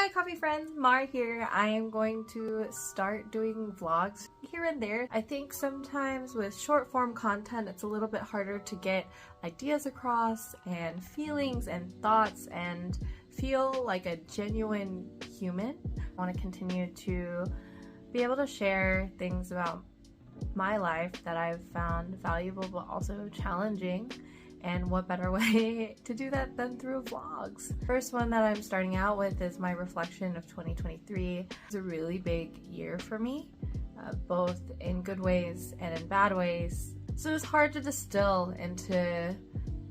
Hi coffee friends, Mar here. I am going to start doing vlogs here and there. I think sometimes with short form content it's a little bit harder to get ideas across and feelings and thoughts and feel like a genuine human. I want to continue to be able to share things about my life that I've found valuable but also challenging. And what better way to do that than through vlogs? First one that I'm starting out with is my reflection of 2023. It's a really big year for me, both in good ways and in bad ways. So it's hard to distill into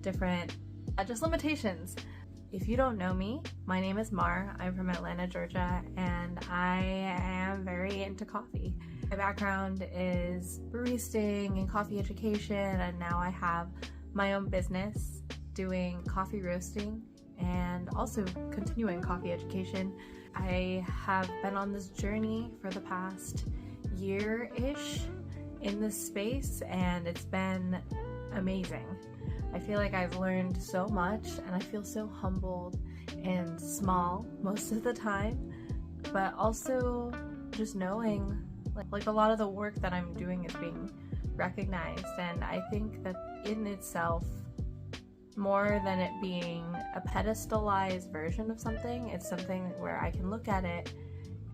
different just limitations. If you don't know me, my name is Mar. I'm from Atlanta, Georgia, and I am very into coffee. My background is baristing and coffee education, and now I have my own business doing coffee roasting and also continuing coffee education. I have been on this journey for the past year-ish in this space, and it's been amazing. I feel like I've learned so much, and I feel so humbled and small most of the time, but also just knowing like a lot of the work that I'm doing is being recognized. And I think that in itself, more than it being a pedestalized version of something, it's something where I can look at it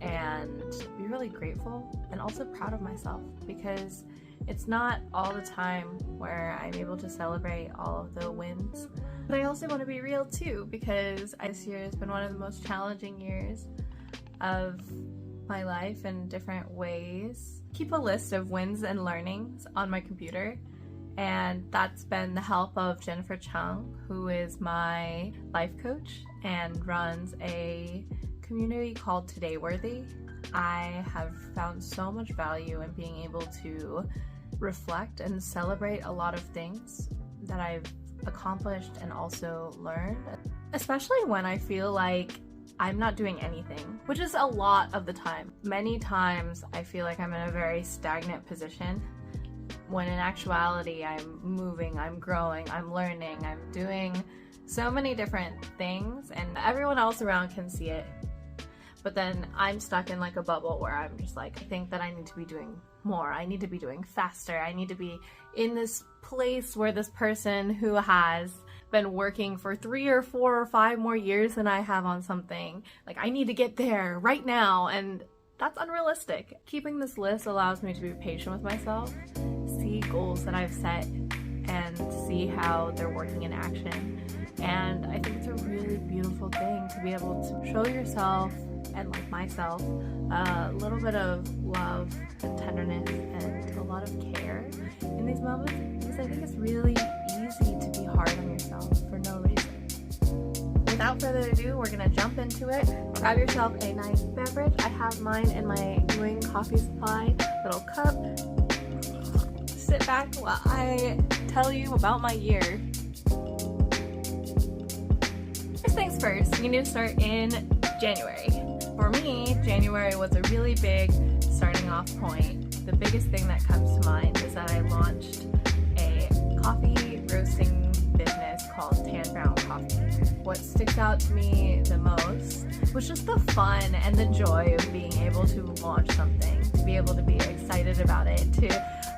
and be really grateful and also proud of myself, because it's not all the time where I'm able to celebrate all of the wins. But I also want to be real too, because this year has been one of the most challenging years of my life in different ways. Keep a list of wins and learnings on my computer, and that's been the help of Jennifer Chung, who is my life coach and runs a community called Today Worthy. I have found so much value in being able to reflect and celebrate a lot of things that I've accomplished and also learned, especially when I feel like I'm not doing anything, which is a lot of the time. Many times I feel like I'm in a very stagnant position, when in actuality I'm moving, I'm growing, I'm learning, I'm doing so many different things, and everyone else around can see it. But then I'm stuck in like a bubble where I'm just like, I think that I need to be doing more, I need to be doing faster, I need to be in this place where this person who has been working for 3 or 4 or 5 more years than I have on something, like I need to get there right now, and that's unrealistic. Keeping this list allows me to be patient with myself, see goals that I've set, and see how they're working in action. And I think it's a really beautiful thing to be able to show yourself and like myself a little bit of love and tenderness and a lot of care in these moments, because I think it's really easy to be hard on yourself for no reason. Without further ado, we're gonna jump into it. Grab yourself a nice beverage. I have mine in my Ewing coffee supply little cup. Sit back while I tell you about my year. First things first, you need to start in January. For me, January was a really big starting off point. The biggest thing that comes to mind is that I launched a coffee roasting business called Tan Brown Coffee. What sticks out to me the most was just the fun and the joy of being able to launch something, to be able to be excited about it, to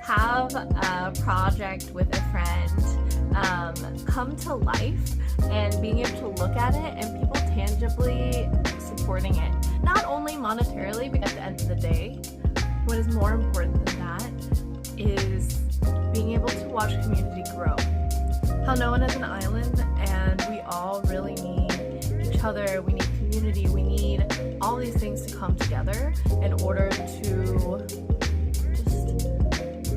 have a project with a friend come to life, and being able to look at it and people tangibly supporting it. Not only monetarily, but at the end of the day, what is more important than that is being able to watch community grow. How no one is an island, and we all really need each other, we need community, we need all these things to come together in order to just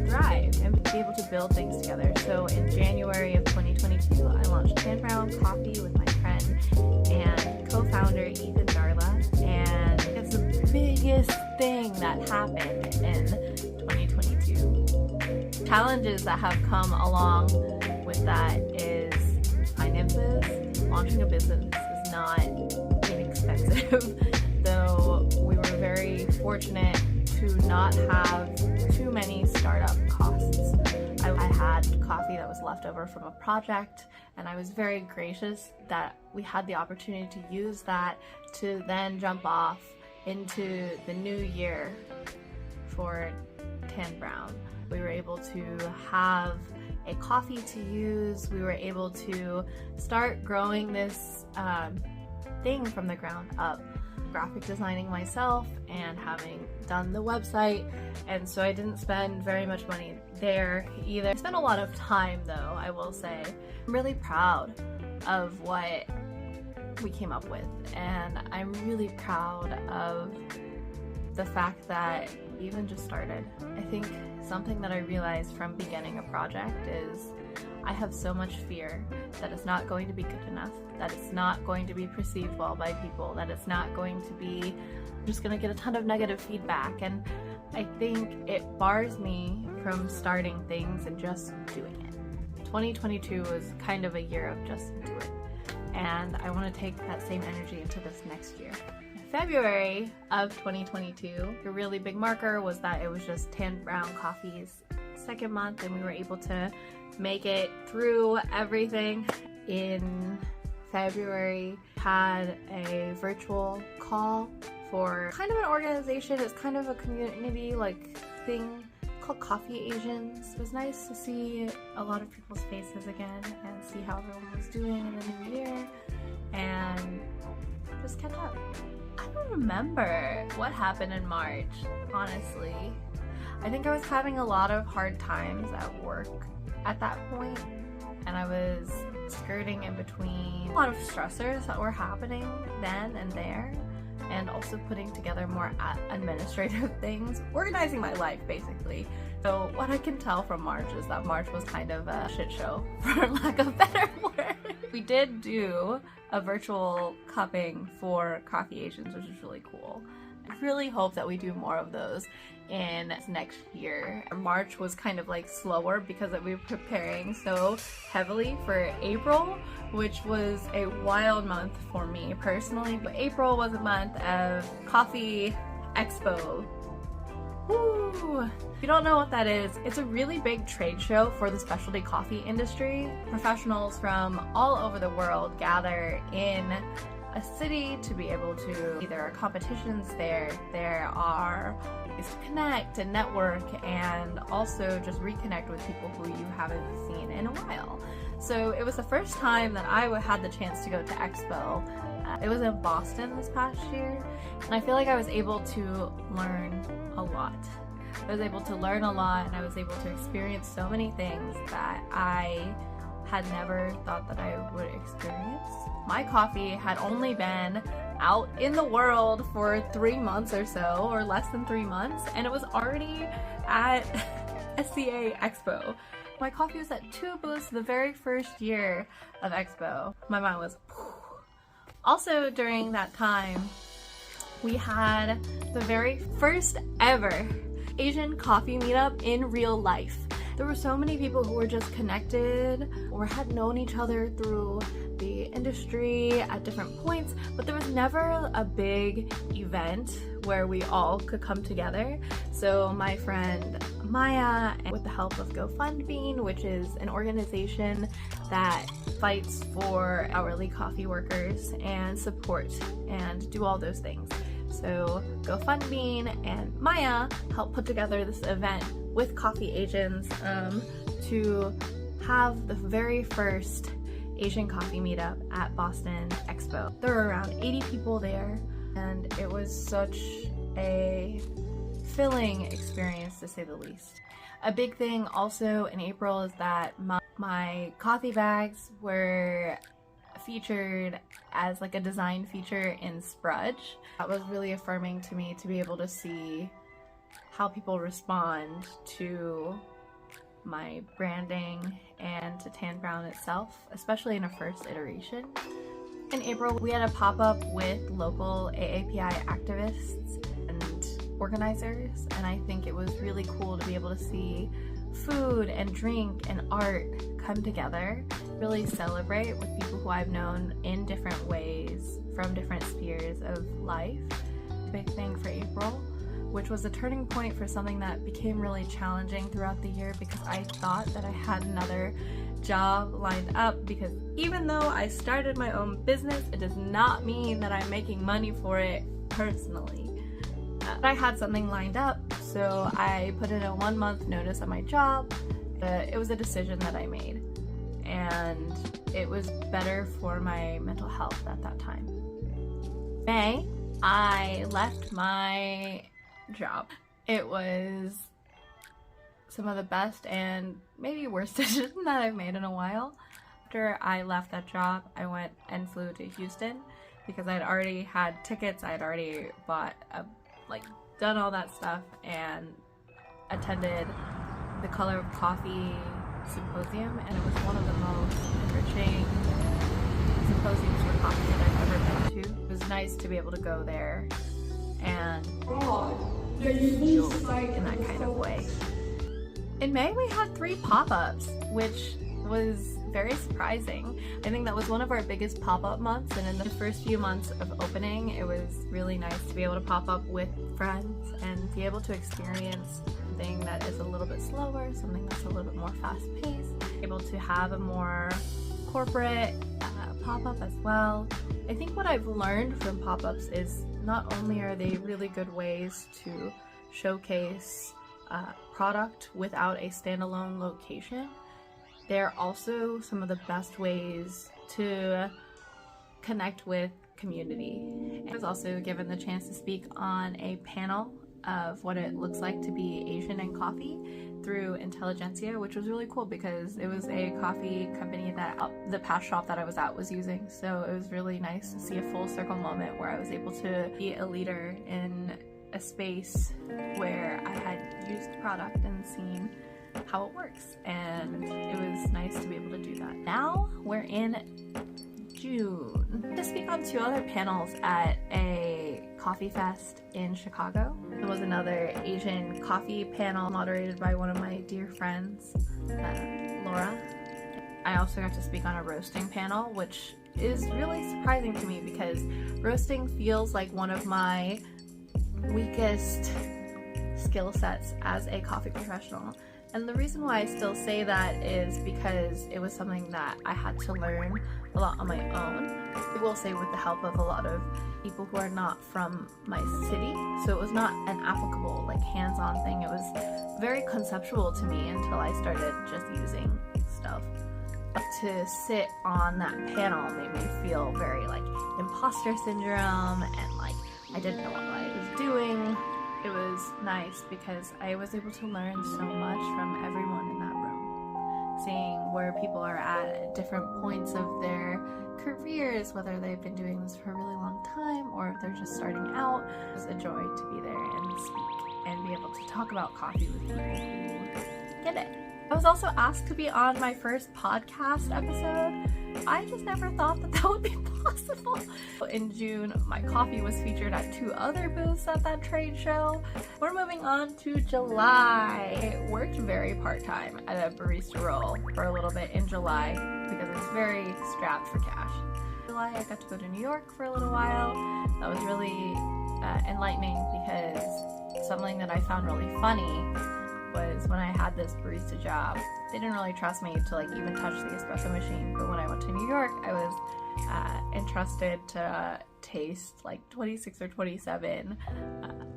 thrive and be able to build things together. So in January of 2022, I launched Tan Brown Coffee with my friend and co-founder Ethan Darla, and it's the biggest thing that happened in 2022. Challenges that have come along with that is finances. Launching a business is not inexpensive, though we were very fortunate to not have too many startup costs. I had coffee that was left over from a project, and I was very gracious that we had the opportunity to use that to then jump off into the new year for Tan Brown. We were able to have a coffee to use. We were able to start growing this thing from the ground up, graphic designing myself and having done the website, and so I didn't spend very much money there either. I spent a lot of time though, I will say. I'm really proud of what we came up with, and I'm really proud of the fact that we even just started. I think something that I realized from beginning a project is I have so much fear that it's not going to be good enough, that it's not going to be perceived well by people, that it's not going to be, I'm just going to get a ton of negative feedback, and I think it bars me from starting things and just doing it. 2022 was kind of a year of just do it, and I want to take that same energy into this next year. February of 2022, a really big marker was that it was just Tan Brown Coffee's second month, and we were able to make it through everything. In February, had a virtual call for kind of an organization. It's kind of a community like thing called Coffee Asians. It was nice to see a lot of people's faces again and see how everyone was doing in the new year and just catch up. I don't remember what happened in March, honestly. I think I was having a lot of hard times at work at that point, and I was skirting in between a lot of stressors that were happening then and there, and also putting together more administrative things, organizing my life basically. So what I can tell from March is that March was kind of a shit show, for lack of better word. We did do a virtual cupping for Coffee Asians, which is really cool. I really hope that we do more of those in next year. March was kind of like slower because we were preparing so heavily for April, which was a wild month for me personally. But April was a month of Coffee Expo. Woo! If you don't know what that is, it's a really big trade show for the specialty coffee industry. Professionals from all over the world gather in a city to be able to, there are competitions there are ways to connect and network, and also just reconnect with people who you haven't seen in a while. So it was the first time that I had the chance to go to Expo. It was in Boston this past year, and I feel like I was able to learn a lot. I was able to learn a lot, and I was able to experience so many things that I had never thought that I would experience. My coffee had only been out in the world for 3 months or so, or less than 3 months, and it was already at SCA Expo. My coffee was at 2 booths the very first year of Expo. My mind was whew. Also during that time, we had the very first ever Asian coffee meetup in real life. There were so many people who were just connected or had known each other through the industry at different points, but there was never a big event where we all could come together. So my friend Maya, with the help of GoFundMe, which is an organization that fights for hourly coffee workers and support and do all those things. So GoFundMe and Maya helped put together this event with Coffee Asians to have the very first Asian coffee meetup at Boston Expo. There were around 80 people there, and it was such a filling experience to say the least. A big thing also in April is that my coffee bags were featured as like a design feature in Sprudge. That was really affirming to me to be able to see how people respond to my branding and to Tan Brown itself, especially in a first iteration. In April, we had a pop-up with local AAPI activists and organizers, and I think it was really cool to be able to see food and drink and art come together, really celebrate with people who I've known in different ways from different spheres of life. Big thing for April. which was a turning point for something that became really challenging throughout the year because I thought that I had another job lined up, because even though I started my own business, it does not mean that I'm making money for it personally. I had something lined up, so I put in a 1-month notice at my job. It was a decision that I made, and it was better for my mental health at that time. May, I left my job. It was some of the best and maybe worst decision that I've made in a while. After I left that job, I went and flew to Houston because I'd already had tickets. I'd already bought done all that stuff and attended the Color of Coffee symposium, and it was one of the most enriching symposiums for coffee that I've ever been to. It was nice to be able to go there and feel in that kind of way. In May, we had 3 pop-ups, which was very surprising. I think that was one of our biggest pop-up months, and in the first few months of opening, it was really nice to be able to pop up with friends and be able to experience something that is a little bit slower, something that's a little bit more fast-paced, able to have a more corporate pop-up as well. I think what I've learned from pop-ups is not only are they really good ways to showcase product without a standalone location, they're also some of the best ways to connect with community. I was also given the chance to speak on a panel of what it looks like to be Asian in coffee through Intelligentsia, which was really cool because it was a coffee company that the past shop that I was at was using. So it was really nice to see a full circle moment where I was able to be a leader in a space where I had used the product and seen how it works, and it was nice to be able to do that. Now we're in June to speak on 2 other panels at a coffee fest in Chicago. There was another Asian coffee panel moderated by one of my dear friends, Laura. I also got to speak on a roasting panel, which is really surprising to me because roasting feels like one of my weakest skill sets as a coffee professional. And the reason why I still say that is because it was something that I had to learn a lot on my own. I will say with the help of a lot of people who are not from my city. So it was not an applicable, hands-on thing. It was very conceptual to me until I started just using stuff. To sit on that panel made me feel very imposter syndrome, and I didn't know what I was doing. It was nice because I was able to learn so much from everyone in that room, seeing where people are at different points of their careers, whether they've been doing this for a really long time or if they're just starting out. It was a joy to be there and speak and be able to talk about coffee with people who get it. I was also asked to be on my first podcast episode. I just never thought that would be possible. In June, my coffee was featured at 2 other booths at that trade show. We're moving on to July. I worked very part-time at a barista role for a little bit in July because I was very strapped for cash. In July, I got to go to New York for a little while. That was really enlightening because something that I found really funny was when I had this barista job, they didn't really trust me to even touch the espresso machine. But when I went to New York, I was entrusted to taste 26 or 27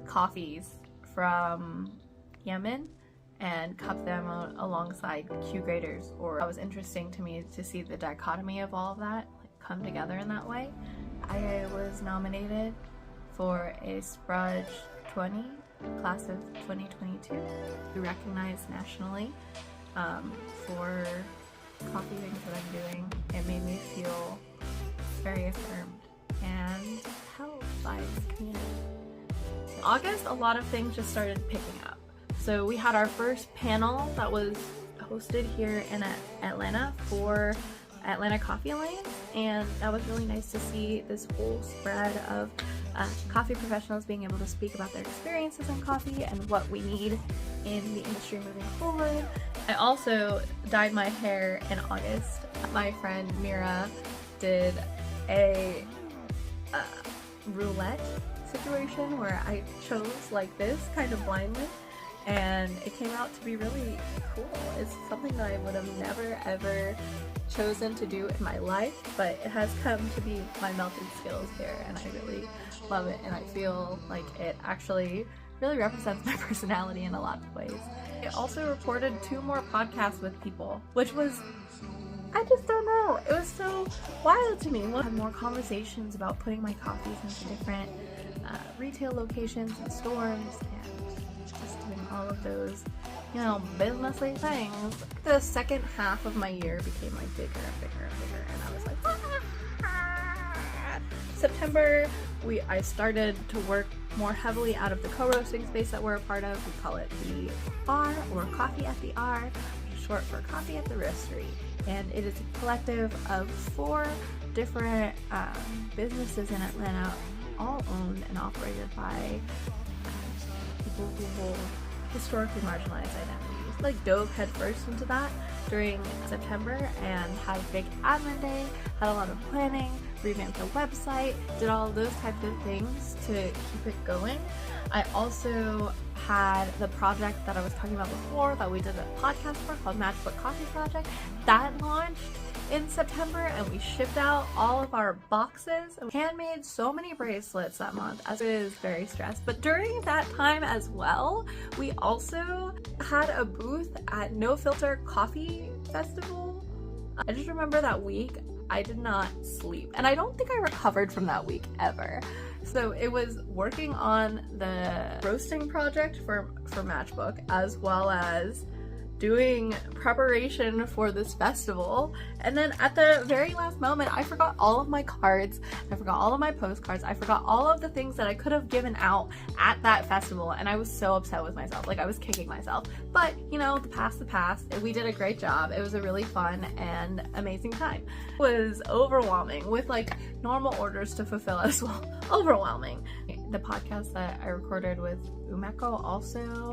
coffees from Yemen and cup them alongside Q graders. Or it was interesting to me to see the dichotomy of all of that come together in that way. I was nominated for a Sprudge 20 class of 2022, recognized nationally for coffee things that I'm doing. It made me feel very affirmed and held by this community. In August, a lot of things just started picking up. So we had our first panel that was hosted here in Atlanta for Atlanta Coffee Alliance, and that was really nice to see this whole spread of coffee professionals being able to speak about their experiences in coffee and what we need in the industry moving forward. I also dyed my hair in August. My friend Mira did a roulette situation where I chose like this kind of blindly, and it came out to be really cool. It's something that I would have never ever chosen to do in my life, but it has come to be my melting skills here, and I really love it, and I feel like it actually really represents my personality in a lot of ways. I also recorded 2 more podcasts with people, which was, I just don't know, it was so wild to me. I had more conversations about putting my coffees into different retail locations and stores, and just doing all of those, you know, businessy things. The second half of my year became like bigger and bigger and bigger, and I was like, September, I started to work more heavily out of the co-roasting space that we're a part of. We call it the R, or Coffee at the R, short for Coffee at the Roastery. And it is a collective of 4 different businesses in Atlanta, all owned and operated by people who hold historically marginalized identities. Like, dove headfirst into that during September and had a big admin day, had a lot of planning, revamped the website, did all of those types of things to keep it going. I also had the project that I was talking about before that we did a podcast for called Matchbook Coffee Project. That launched in September, and we shipped out all of our boxes. Handmade so many bracelets that month, as it is very stressed. But during that time as well, we also had a booth at No Filter Coffee Festival. I just remember that week I did not sleep, and I don't think I recovered from that week ever. So it was working on the roasting project for Matchbook, as well as doing preparation for this festival. And then at the very last moment, I forgot all of my cards, I forgot all of my postcards, I forgot all of the things that I could have given out at that festival, and I was so upset with myself. Like, I was kicking myself. But, you know, the past, we did a great job. It was a really fun and amazing time. It was overwhelming with like normal orders to fulfill as well. Overwhelming. The podcast that I recorded with Umeko also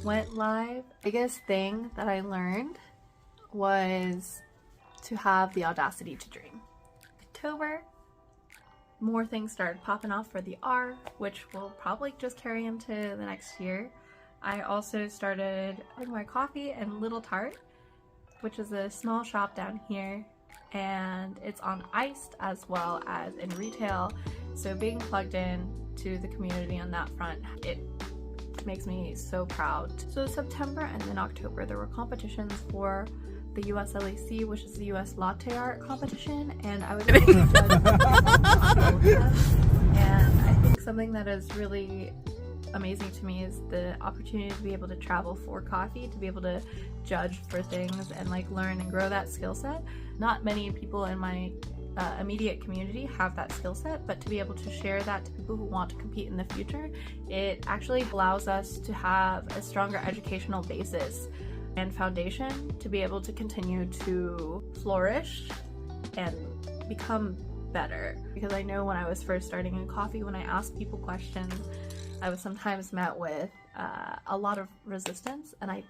went live. Biggest thing that I learned was to have the audacity to dream. October, more things started popping off for the R, which will probably just carry into the next year. I also started having my coffee in Little Tart, which is a small shop down here, and it's on iced as well as in retail. So being plugged in to the community on that front, it makes me so proud. So September and then October, there were competitions for the USLAC, which is the US Latte Art competition, and I was able to judge. And I think something that is really amazing to me is the opportunity to be able to travel for coffee, to be able to judge for things and like learn and grow that skill set. Not many people in my immediate community have that skill set, but to be able to share that to people who want to compete in the future, it actually allows us to have a stronger educational basis and foundation to be able to continue to flourish and become better. Because I know when I was first starting in coffee, when I asked people questions, I was sometimes met with a lot of resistance, and I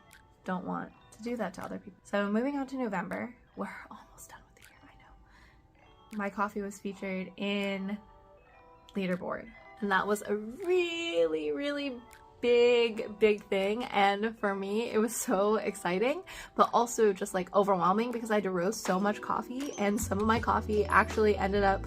don't want to do that to other people. So moving on to November, we're almost done with the year, I know. My coffee was featured in Leaderboard, and that was a really, really big thing. And for me, it was so exciting, but also just like overwhelming because I had to roast so much coffee, and some of my coffee actually ended up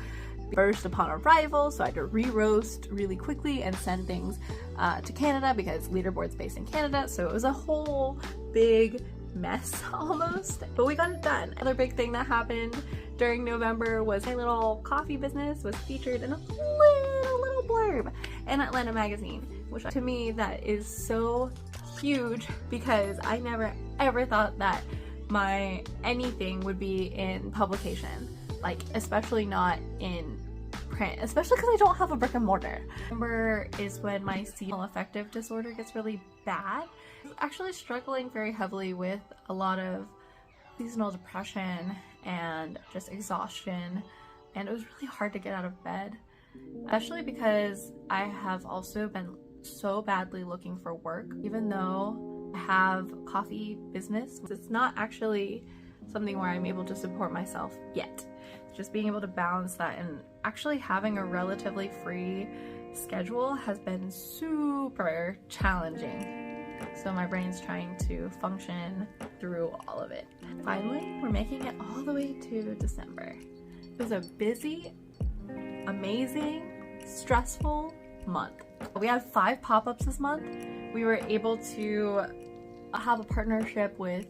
burst upon arrival, so I had to re-roast really quickly and send things to Canada because Leaderboard's based in Canada. So it was a whole big mess almost, but we got it done. Another big thing that happened during November was my little coffee business was featured in a little blurb in Atlanta magazine, which to me that is so huge because I never ever thought that my anything would be in publication, like especially not in print, especially because I don't have a brick and mortar. November is when my seasonal affective disorder gets really bad. I was actually struggling very heavily with a lot of seasonal depression and just exhaustion, and it was really hard to get out of bed, especially because I have also been so badly looking for work. Even though I have a coffee business, it's not actually something where I'm able to support myself yet. Just being able to balance that, and actually having a relatively free schedule has been super challenging. So my brain's trying to function through all of it. Finally, we're making it all the way to December. It was a busy, amazing, stressful month. We had 5 pop-ups this month. We were able to have a partnership with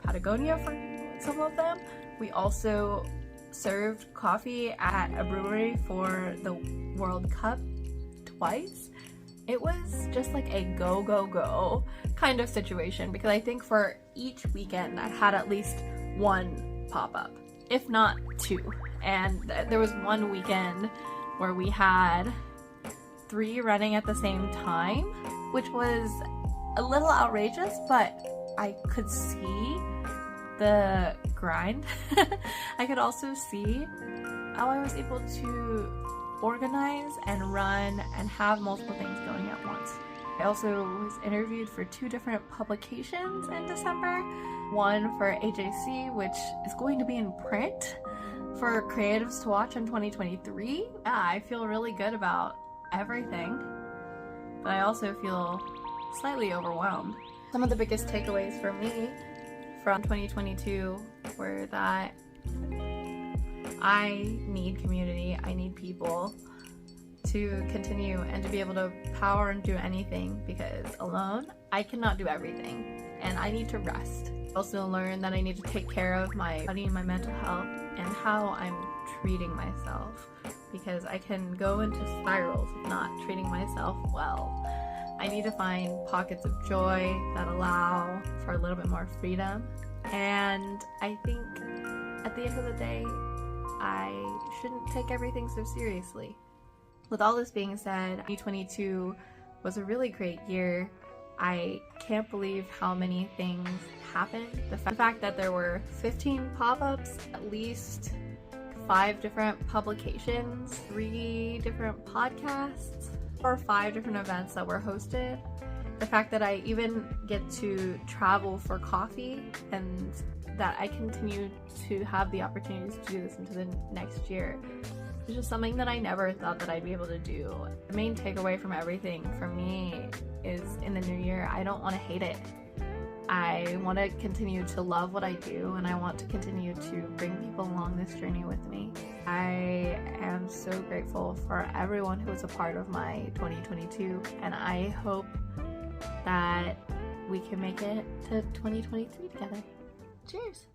Patagonia for some of them. We also served coffee at a brewery for the World Cup twice. It was just like a go, go, go kind of situation, because I think for each weekend I had at least 1 pop-up, if not 2. And there was one weekend where we had 3 running at the same time, which was a little outrageous, but I could see the grind. I could also see how I was able to organize and run and have multiple things going at once. I also was interviewed for 2 different publications in December. One for AJC, which is going to be in print for creatives to watch in 2023. Yeah, I feel really good about everything, but I also feel slightly overwhelmed. Some of the biggest takeaways for me from 2022 were that I need community, I need people to continue and to be able to power and do anything, because alone I cannot do everything and I need to rest. I also learned that I need to take care of my body and my mental health and how I'm treating myself, because I can go into spirals of not treating myself well. I need to find pockets of joy that allow for a little bit more freedom, and I think at the end of the day I shouldn't take everything so seriously. With all this being said, 2022 was a really great year. I can't believe how many things happened. The fact that there were 15 pop-ups, at least 5 different publications, 3 different podcasts, or 5 different events that were hosted. The fact that I even get to travel for coffee, and that I continue to have the opportunities to do this into the next year. It's just something that I never thought that I'd be able to do. The main takeaway from everything for me is, in the new year, I don't want to hate it. I want to continue to love what I do, and I want to continue to bring people along this journey with me. I am so grateful for everyone who was a part of my 2022, and I hope that we can make it to 2023 together. Cheers!